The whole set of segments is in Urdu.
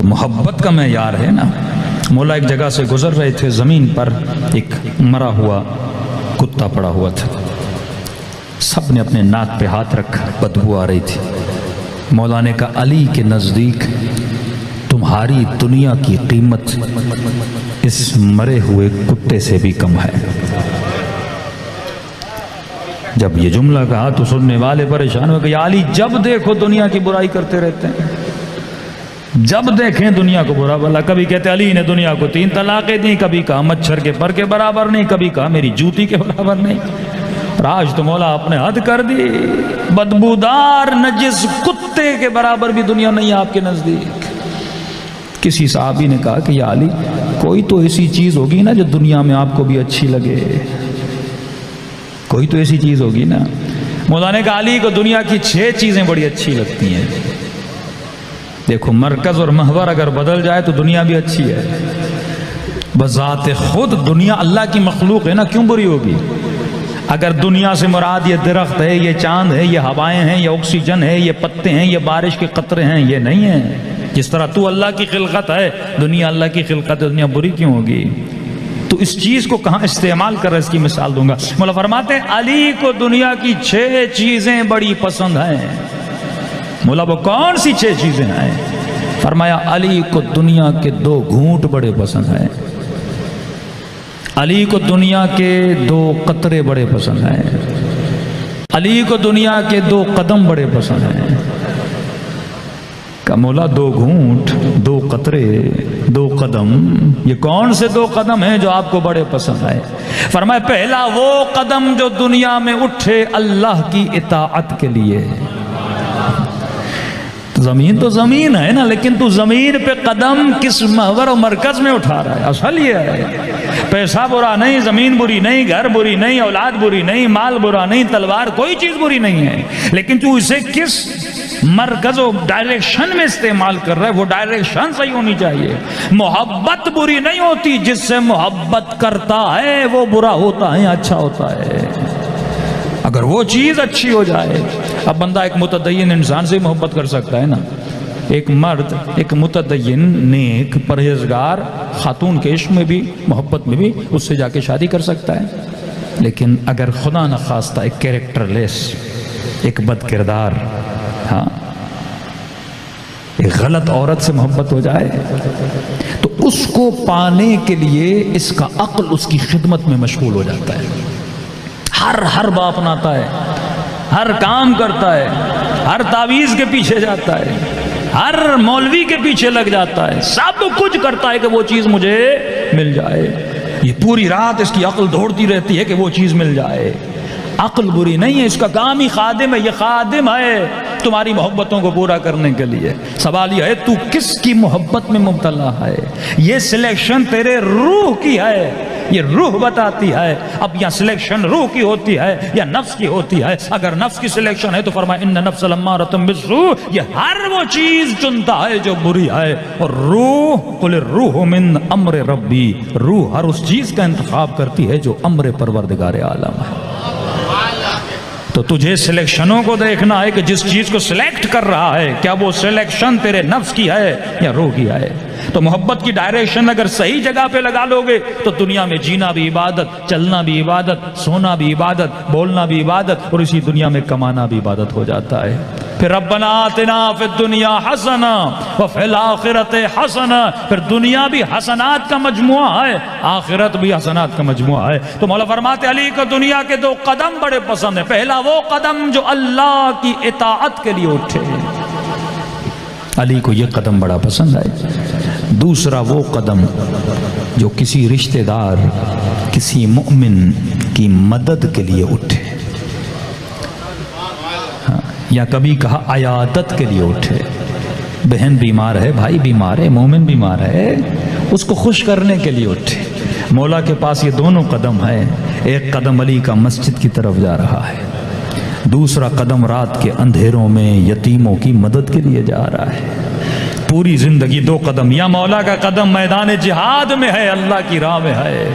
محبت کا معیار ہے نا۔ مولا ایک جگہ سے گزر رہے تھے، زمین پر ایک مرا ہوا کتا پڑا ہوا تھا، سب نے اپنے ناک پہ ہاتھ رکھا، بدبو آ رہی تھی۔ مولا نے کہا علی کے نزدیک تمہاری دنیا کی قیمت اس مرے ہوئے کتے سے بھی کم ہے۔ جب یہ جملہ کہا تو سننے والے پریشان ہو گئے، یا علی جب دیکھو دنیا کی برائی کرتے رہتے ہیں، جب دیکھیں دنیا کو برا بھلا۔ کبھی کہتے علی نے دنیا کو 3 طلاقیں دیں، کبھی کہا مچھر کے پر کے برابر نہیں، کبھی کہا میری جوتی کے برابر نہیں۔ اور آج تو مولا اپنے حد کر دی، بدبودار نجس کتے کے برابر بھی دنیا نہیں ہے آپ کے نزدیک۔ کسی صحابی نے کہا کہ یا علی کوئی تو ایسی چیز ہوگی نا جو دنیا میں آپ کو بھی اچھی لگے، کوئی تو ایسی چیز ہوگی نا۔ مولا نے کہا علی کو دنیا کی 6 چیزیں بڑی اچھی لگتی ہیں۔ دیکھو مرکز اور محور اگر بدل جائے تو دنیا بھی اچھی ہے، بذات خود دنیا اللہ کی مخلوق ہے نا، کیوں بری ہوگی؟ اگر دنیا سے مراد یہ درخت ہے، یہ چاند ہے، یہ ہوائیں ہیں، یہ آکسیجن ہے، یہ پتے ہیں، یہ بارش کے قطرے ہیں، یہ نہیں ہے۔ جس طرح تو اللہ کی خلقت ہے، دنیا اللہ کی خلقت ہے، دنیا بری کیوں ہوگی؟ تو اس چیز کو کہاں استعمال کر رہا ہے، اس کی مثال دوں گا۔ مولا فرماتے ہیں علی کو دنیا کی 6 چیزیں بڑی پسند ہیں۔ مولا وہ کون سی 6 چیزیں ہیں؟ فرمایا علی کو دنیا کے 2 گھونٹ بڑے پسند ہیں، علی کو دنیا کے 2 قطرے بڑے پسند ہیں، علی کو دنیا کے 2 قدم بڑے پسند ہیں۔ کہ مولا 2 گھونٹ، 2 قطرے، 2 قدم، یہ کون سے 2 قدم ہیں جو آپ کو بڑے پسند ہیں؟ فرمایا پہلا وہ قدم جو دنیا میں اٹھے اللہ کی اطاعت کے لیے۔ زمین تو زمین ہے نا، لیکن تو زمین پہ قدم کس محور و مرکز میں اٹھا رہا ہے؟ اصل یہ ہے پیسہ برا نہیں، زمین بری نہیں، گھر بری نہیں، اولاد بری نہیں، مال برا نہیں، تلوار کوئی چیز بری نہیں ہے، لیکن تو اسے کس مرکز و ڈائریکشن میں استعمال کر رہا ہے، وہ ڈائریکشن صحیح ہونی چاہیے۔ محبت بری نہیں ہوتی، جس سے محبت کرتا ہے وہ برا ہوتا ہے، اچھا ہوتا ہے اگر وہ چیز اچھی ہو جائے۔ اب بندہ ایک متدین انسان سے محبت کر سکتا ہے نا، ایک مرد ایک متدین نیک پرہیزگار خاتون کے عشق میں بھی محبت میں بھی اس سے جا کے شادی کر سکتا ہے، لیکن اگر خدا نخواستہ ایک کیریکٹر لیس، ایک بد کردار، ہاں ایک غلط عورت سے محبت ہو جائے تو اس کو پانے کے لیے اس کا عقل اس کی خدمت میں مشغول ہو جاتا ہے، ہر باپ اپناتا ہے، ہر کام کرتا ہے، ہر تعویذ کے پیچھے جاتا ہے، ہر مولوی کے پیچھے لگ جاتا ہے، سب کچھ کرتا ہے کہ وہ چیز مجھے مل جائے۔ یہ پوری رات اس کی عقل دوڑتی رہتی ہے کہ وہ چیز مل جائے۔ عقل بری نہیں ہے، اس کا کام ہی خادم ہے، یہ خادم ہے تمہاری محبتوں کو پورا کرنے کے لیے۔ سوال یہ ہے تو کس کی محبت میں مبتلا ہے؟ یہ سلیکشن تیرے روح کی ہے، یہ روح بتاتی ہے۔ اب یہاں سلیکشن روح کی ہوتی ہے یا نفس کی ہوتی ہے؟ اگر نفس کی سلیکشن ہے تو فرمایا ان نفس لامارۃ بالسوء، یہ ہر وہ چیز چنتا ہے جو بری ہے، اور روح قل الروح من امر ربی، روح ہر اس چیز کا انتخاب کرتی ہے جو امر پروردگار عالم ہے۔ تو تجھے سلیکشنوں کو دیکھنا ہے کہ جس چیز کو سلیکٹ کر رہا ہے کیا وہ سلیکشن تیرے نفس کی ہے یا روح کی ہے۔ تو محبت کی ڈائریکشن اگر صحیح جگہ پہ لگا لو گے تو دنیا میں جینا بھی عبادت، چلنا بھی عبادت، سونا بھی عبادت، بولنا بھی عبادت، اور اسی دنیا میں کمانا بھی عبادت ہو جاتا ہے۔ پھر ربنا آتنا فی الدنیا حسنہ وفی الآخرۃ حسنہ، پھر دنیا بھی حسنات کا مجموعہ ہے، آخرت بھی حسنات کا مجموعہ ہے۔ تو مولا فرماتے علی کو دنیا کے 2 قدم بڑے پسند ہیں۔ پہلا وہ قدم جو اللہ کی اطاعت کے لیے اٹھے، علی کو یہ قدم بڑا پسند ہے۔ دوسرا وہ قدم جو کسی رشتہ دار، کسی مومن کی مدد کے لیے اٹھے، یا کبھی کہا عیادت کے لیے اٹھے۔ بہن بیمار ہے، بھائی بیمار ہے، مومن بیمار ہے، اس کو خوش کرنے کے لیے اٹھے۔ مولا کے پاس یہ دونوں قدم ہے، ایک قدم علی کا مسجد کی طرف جا رہا ہے، دوسرا قدم رات کے اندھیروں میں یتیموں کی مدد کے لیے جا رہا ہے۔ پوری زندگی 2 قدم، یا مولا کا قدم میدان جہاد میں ہے، اللہ کی راہ میں ہے،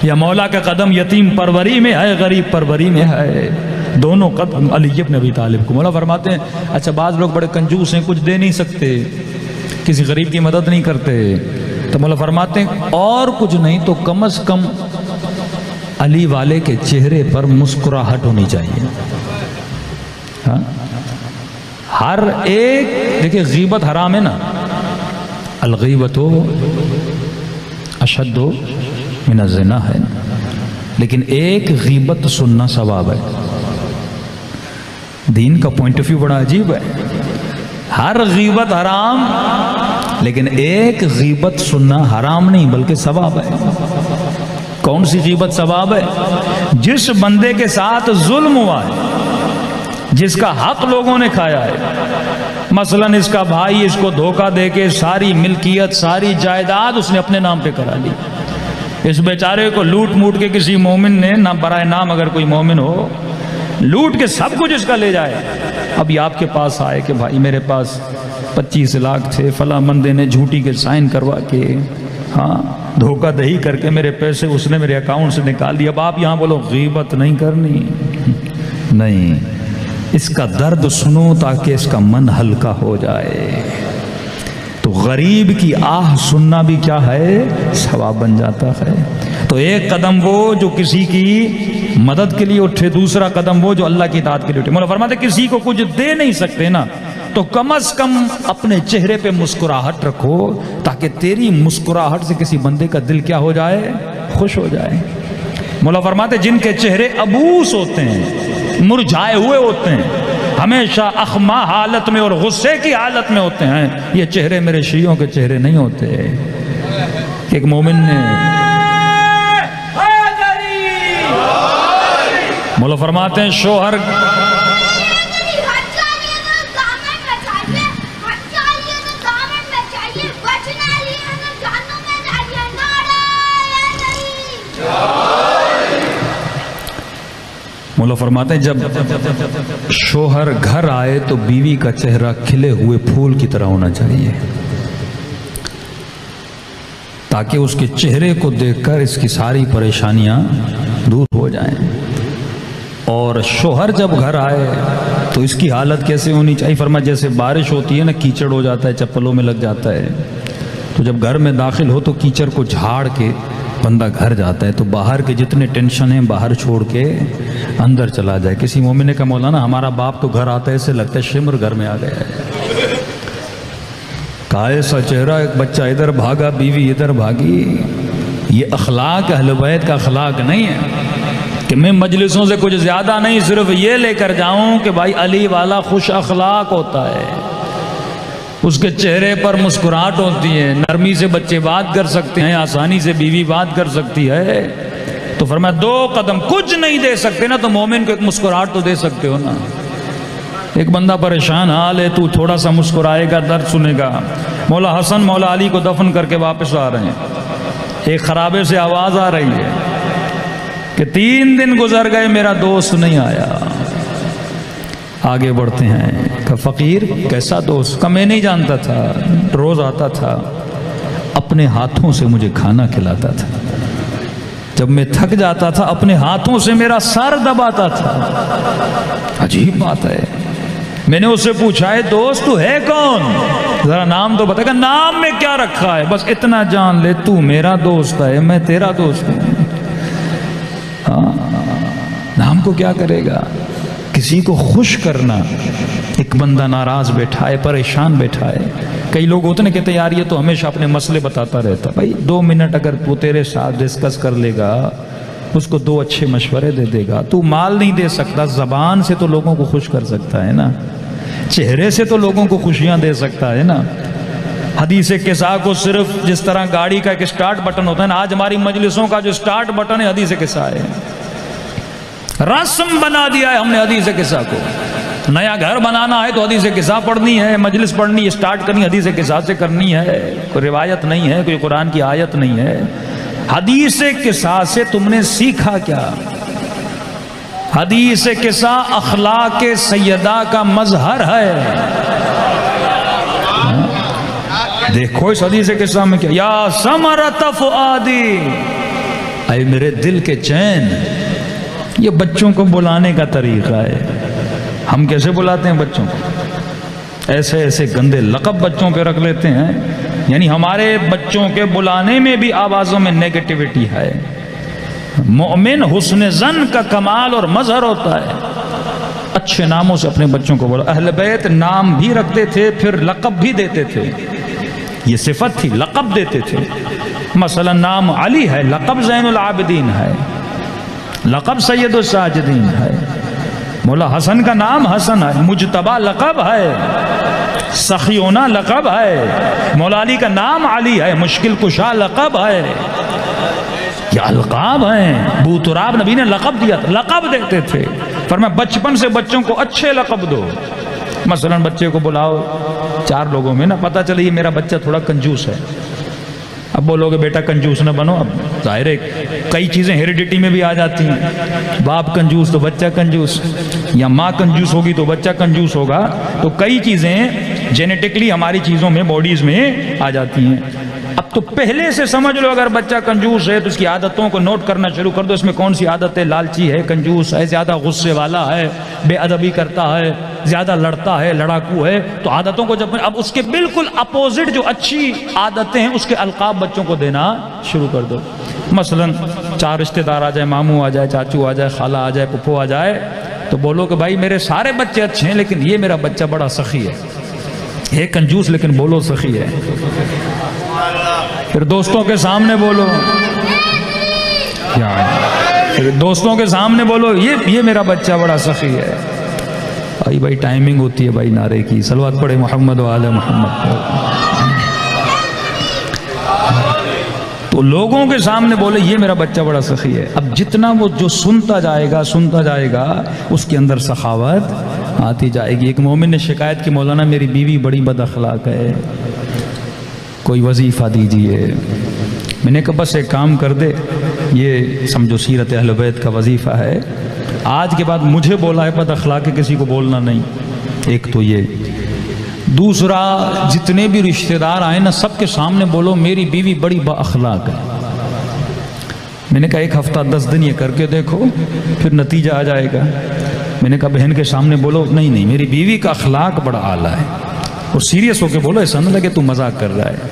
یا مولا کا قدم یتیم پروری میں ہے، غریب پروری میں ہے۔ دونوں قدم علی ابن ابی طالب کو۔ مولا فرماتے ہیں اچھا بعض لوگ بڑے کنجوس ہیں، کچھ دے نہیں سکتے، کسی غریب کی مدد نہیں کرتے. تو مولا فرماتے ہیں اور کچھ نہیں تو کم از کم علی والے کے چہرے پر مسکراہٹ ہونی چاہیے. ہاں ہر ایک دیکھیں غیبت حرام ہے نا، الغیبت اشد من الزنا ہے، لیکن ایک غیبت سننا ثواب ہے. دین کا پوائنٹ آف ویو بڑا عجیب ہے. ہر غیبت حرام لیکن ایک غیبت سننا حرام نہیں بلکہ ثواب ہے. کون سی غیبت ثواب ہے؟ جس بندے کے ساتھ ظلم ہوا ہے، جس کا حق لوگوں نے کھایا ہے، مثلا اس کا بھائی اس کو دھوکہ دے کے ساری ملکیت ساری جائیداد اس نے اپنے نام پہ کرا لی، اس بیچارے کو لوٹ موٹ کے کسی مومن نے نہ برائے نام اگر کوئی مومن ہو لوٹ کے سب کچھ اس کا لے جائے. ابھی آپ کے پاس آئے کہ بھائی میرے پاس 25 لاکھ تھے، فلاں بندے نے جھوٹی کے سائن کروا کے دھوکہ دہی کر کے میرے پیسے اس نے میرے اکاؤنٹ سے نکال دی. اب آپ یہاں بولو غیبت نہیں کرنی، نہیں، اس کا درد سنو تاکہ اس کا من ہلکا ہو جائے. تو غریب کی آہ سننا بھی کیا ہے؟ ثواب بن جاتا ہے. تو ایک قدم وہ جو کسی کی مدد کے لیے اٹھے، دوسرا قدم وہ جو اللہ کی اطاعت کے لیے اٹھے. مولا فرماتے کسی کو کچھ دے نہیں سکتے نا تو کم از کم اپنے چہرے پہ مسکراہٹ رکھو تاکہ تیری مسکراہٹ سے کسی بندے کا دل کیا ہو جائے؟ خوش ہو جائے. مولا فرماتے جن کے چہرے ابوس ہوتے ہیں، مرجھائے ہوئے ہوتے ہیں، ہمیشہ اخما حالت میں اور غصے کی حالت میں ہوتے ہیں، یہ چہرے میرے شیعوں کے چہرے نہیں ہوتے. ایک مومن نے مولا فرماتے ہیں شوہر مولا فرماتے ہیں جب شوہر گھر آئے تو بیوی کا چہرہ کھلے ہوئے پھول کی طرح ہونا چاہیے تاکہ اس کے چہرے کو دیکھ کر اس کی ساری پریشانیاں دور ہو جائیں. اور شوہر جب گھر آئے تو اس کی حالت کیسے ہونی چاہیے؟ فرمایا جیسے بارش ہوتی ہے نا، کیچڑ ہو جاتا ہے، چپلوں میں لگ جاتا ہے، تو جب گھر میں داخل ہو تو کیچڑ کو جھاڑ کے بندہ گھر جاتا ہے تو باہر کے جتنے ٹینشن ہیں باہر چھوڑ کے اندر چلا جائے. کسی مومن نے کہا مولانا ہمارا باپ تو گھر آتا ہے اسے لگتا ہے شمر گھر میں آ گیا ہے. کہا ایسا چہرہ، ایک بچہ ادھر بھاگا، بیوی ادھر بھاگی. یہ اخلاق اہل بیت کا اخلاق نہیں ہے کہ میں مجلسوں سے کچھ زیادہ نہیں صرف یہ لے کر جاؤں کہ بھائی علی والا خوش اخلاق ہوتا ہے، اس کے چہرے پر مسکراہٹ ہوتی ہے، نرمی سے بچے بات کر سکتے ہیں، آسانی سے بیوی بات کر سکتی ہے. تو فرمایا 2 قدم کچھ نہیں دے سکتے نا تو مومن کو ایک مسکراہٹ تو دے سکتے ہو نا. ایک بندہ پریشان حال ہے، تو تھوڑا سا مسکرائے گا، درد سنے گا. مولا حسن مولا علی کو دفن کر کے واپس آ رہے ہیں، ایک خرابے سے آواز آ رہی ہے کہ 3 دن گزر گئے میرا دوست نہیں آیا. آگے بڑھتے ہیں کہ فقیر کیسا دوست؟ کہ میں نہیں جانتا تھا، روز آتا تھا، اپنے ہاتھوں سے مجھے کھانا کھلاتا تھا، جب میں تھک جاتا تھا اپنے ہاتھوں سے میرا سر دباتا تھا. عجیب بات ہے. میں نے اس سے پوچھا ہے دوست تو ہے کون؟ ذرا نام تو بتا. کہ نام میں کیا رکھا ہے؟ بس اتنا جان لے تو میرا دوست ہے، میں تیرا دوست ہوں. نام کو کیا کرے گا؟ کسی کو خوش کرنا. ایک بندہ ناراض بیٹھا ہے، پریشان بیٹھا ہے، کئی لوگ ہوتے ہیں کہتے ہیں یار یہ تو ہمیشہ اپنے مسئلے بتاتا رہتا. بھائی 2 منٹ اگر وہ تیرے ساتھ ڈسکس کر لے گا، اس کو 2 اچھے مشورے دے دے گا. تو مال نہیں دے سکتا، زبان سے تو لوگوں کو خوش کر سکتا ہے نا، چہرے سے تو لوگوں کو خوشیاں دے سکتا ہے نا. حدیث قصہ کو صرف جس طرح گاڑی کا ایک سٹارٹ بٹن ہوتا ہے نا، آج ہماری مجلسوں کا جو سٹارٹ بٹن ہے حدیث قصہ ہے. رسم بنا دیا ہے ہم نے حدیث قصہ کو. نیا گھر بنانا ہے تو حدیث قصہ پڑھنی ہے، مجلس پڑھنی، سٹارٹ کرنی حدیث قصہ سے کرنی ہے. کوئی روایت نہیں ہے، کوئی قرآن کی آیت نہیں ہے. حدیث قصہ سے تم نے سیکھا کیا؟ حدیث قصہ اخلاق سیدہ کا مظہر ہے. دیکھو اس حدیث قصہ میں کیا، یا ثمرۃ فؤادی، اے میرے دل کے چین. یہ بچوں کو بلانے کا طریقہ ہے. ہم کیسے بلاتے ہیں بچوں کو؟ ایسے ایسے گندے لقب بچوں پہ رکھ لیتے ہیں، یعنی ہمارے بچوں کے بلانے میں بھی آوازوں میں نیگیٹیوٹی ہے۔ مومن حسن ظن کا کمال اور مظہر ہوتا ہے، اچھے ناموں سے اپنے بچوں کو بولا۔ اہل بیت نام بھی رکھتے تھے، پھر لقب بھی دیتے تھے، یہ صفت تھی، لقب دیتے تھے۔ مثلا نام علی ہے، لقب زین العابدین ہے، لقب سید الساجدین ہے۔ مولا حسن کا نام حسن ہے، مجتبی لقب ہے، سخیونہ لقب ہے۔ مولا علی کا نام علی ہے، مشکل کشا لقب ہے۔ یہ القاب ہیں، ابو تراب نبی نے لقب دیا تھا، لقب دیتے تھے۔ فرمایا بچپن سے بچوں کو اچھے لقب دو۔ مثلا بچے کو بلاؤ 4 لوگوں میں، نہ پتہ چلے یہ میرا بچہ تھوڑا کنجوس ہے، اب بولو کہ بیٹا کنجوس نہ بنو۔ اب ظاہر ہے کئی چیزیں ہیریڈیٹی میں بھی آ جاتی ہیں، باپ کنجوس تو بچہ کنجوس، یا ماں کنجوس ہوگی تو بچہ کنجوس ہوگا، تو کئی چیزیں جینیٹکلی ہماری چیزوں میں، باڈیز میں آ جاتی ہیں۔ اب تو پہلے سے سمجھ لو اگر بچہ کنجوس ہے تو اس کی عادتوں کو نوٹ کرنا شروع کر دو، اس میں کون سی عادت ہے، لالچی ہے، کنجوس ہے، زیادہ غصے والا ہے، بے ادبی کرتا ہے، زیادہ لڑتا ہے، لڑاکو ہے، تو عادتوں کو جب اب اس کے بالکل اپوزٹ جو اچھی عادتیں ہیں اس کے القاب بچوں کو دینا شروع کر دو۔ مثلا 4 رشتہ دار آ جائے، ماموں آ جائے، چاچو آ جائے، خالہ آ جائے، پھپھو آ جائے، تو بولو کہ بھائی میرے سارے بچے اچھے ہیں لیکن یہ میرا بچہ بڑا سخی ہے، ہے کنجوس لیکن بولو سخی ہے۔ پھر دوستوں کے سامنے بولو، پھر دوستوں کے سامنے بولو یہ میرا بچہ بڑا سخی ہے۔ بھائی ٹائمنگ ہوتی ہے بھائی نعرے کی، صلوات پڑھے محمد و آل محمد۔ تو لوگوں کے سامنے بولے یہ میرا بچہ بڑا سخی ہے۔ اب جتنا وہ جو سنتا جائے گا اس کے اندر سخاوت آتی جائے گی۔ ایک مومن نے شکایت کی، مولانا میری بیوی بڑی بد اخلاق ہے، کوئی وظیفہ دیجئے۔ میں نے کہا بس ایک کام کر دے، یہ سمجھو سیرت اہل بیت کا وظیفہ ہے، آج کے بعد مجھے بولا ہے بد اخلاق ہے کسی کو بولنا نہیں۔ ایک تو یہ، دوسرا جتنے بھی رشتہ دار آئے نا سب کے سامنے بولو میری بیوی بڑی با اخلاق ہے۔ میں نے کہا 1 ہفتہ 10 دن یہ کر کے دیکھو پھر نتیجہ آ جائے گا۔ میں نے کہا بہن کے سامنے بولو نہیں میری بیوی کا اخلاق بڑا اعلیٰ ہے، اور سیریس ہو کے بولو، ایسا نہ لگے تو مذاق کر رہا ہے،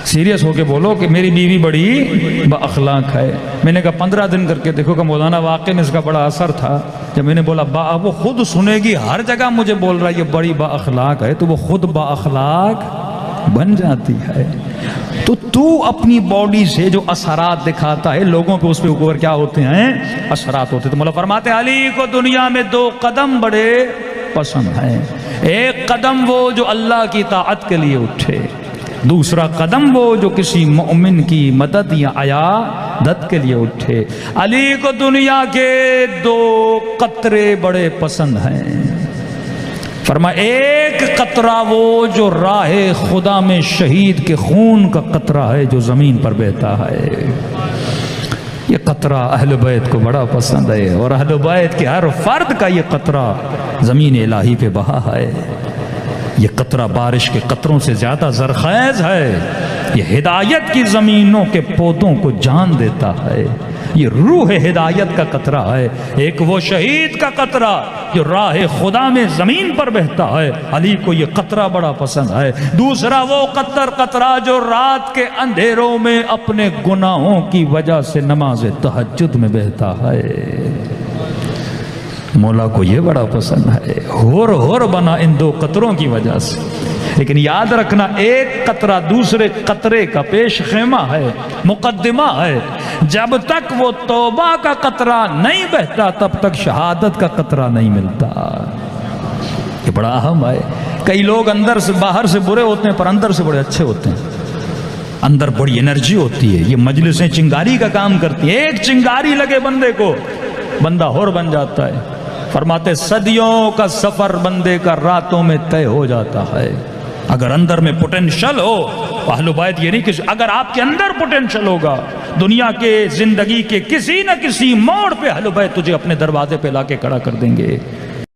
سیریس ہو کے بولو کہ میری بیوی بڑی با اخلاق ہے۔ میں نے کہا 15 دن کر کے دیکھو کہ مولانا واقعی میں اس کا بڑا اثر تھا۔ جب میں نے بولا وہ خود سنے گی، ہر جگہ مجھے بول رہا ہے یہ بڑی با اخلاق ہے، تو وہ خود با اخلاق بن جاتی ہے۔ تو اپنی باڈی سے جو اثرات دکھاتا ہے لوگوں پہ، اس پہ اوپر کیا ہوتے ہیں، اثرات ہوتے ہیں۔ تو مولا فرماتے ہیں علی کو دنیا میں 2 قدم بڑے پسند ہیں، ایک قدم وہ جو اللہ کی طاعت کے لیے اٹھے، دوسرا قدم وہ جو کسی مومن کی مدد یا عیادت کے لیے اٹھے۔ علی کو دنیا کے 2 قطرے بڑے پسند ہیں، فرمایا ایک قطرہ وہ جو راہ خدا میں شہید کے خون کا قطرہ ہے جو زمین پر بہتا ہے۔ یہ قطرہ اہل بیت کو بڑا پسند ہے، اور اہل بیت کے ہر فرد کا یہ قطرہ زمین الہی پہ بہا ہے۔ یہ قطرہ بارش کے قطروں سے زیادہ زرخیز ہے، یہ ہدایت کی زمینوں کے پودوں کو جان دیتا ہے، یہ روح ہدایت کا قطرہ ہے۔ ایک وہ شہید کا قطرہ جو راہ خدا میں زمین پر بہتا ہے، علی کو یہ قطرہ بڑا پسند ہے۔ دوسرا وہ قطرہ جو رات کے اندھیروں میں اپنے گناہوں کی وجہ سے نماز تہجد میں بہتا ہے، مولا کو یہ بڑا پسند ہے۔ ہور بنا ان 2 قطروں کی وجہ سے۔ لیکن یاد رکھنا ایک قطرہ دوسرے قطرے کا پیش خیمہ ہے، مقدمہ ہے۔ جب تک وہ توبہ کا قطرہ نہیں بہتا تب تک شہادت کا قطرہ نہیں ملتا۔ یہ بڑا اہم ہے۔ کئی لوگ اندر سے باہر سے برے ہوتے ہیں پر اندر سے بڑے اچھے ہوتے ہیں، اندر بڑی انرجی ہوتی ہے۔ یہ مجلسیں چنگاری کا کام کرتی ہیں، ایک چنگاری لگے بندے کو بندہ ہور بن جاتا ہے۔ فرماتے صدیوں کا سفر بندے کا راتوں میں طے ہو جاتا ہے۔ اگر اندر میں پوٹینشل ہو، اہل بیت یہ نہیں کہ اگر آپ کے اندر پوٹینشل ہوگا، دنیا کے زندگی کے کسی نہ کسی موڑ پہ اہل بیت تجھے اپنے دروازے پہ لا کے کھڑا کر دیں گے۔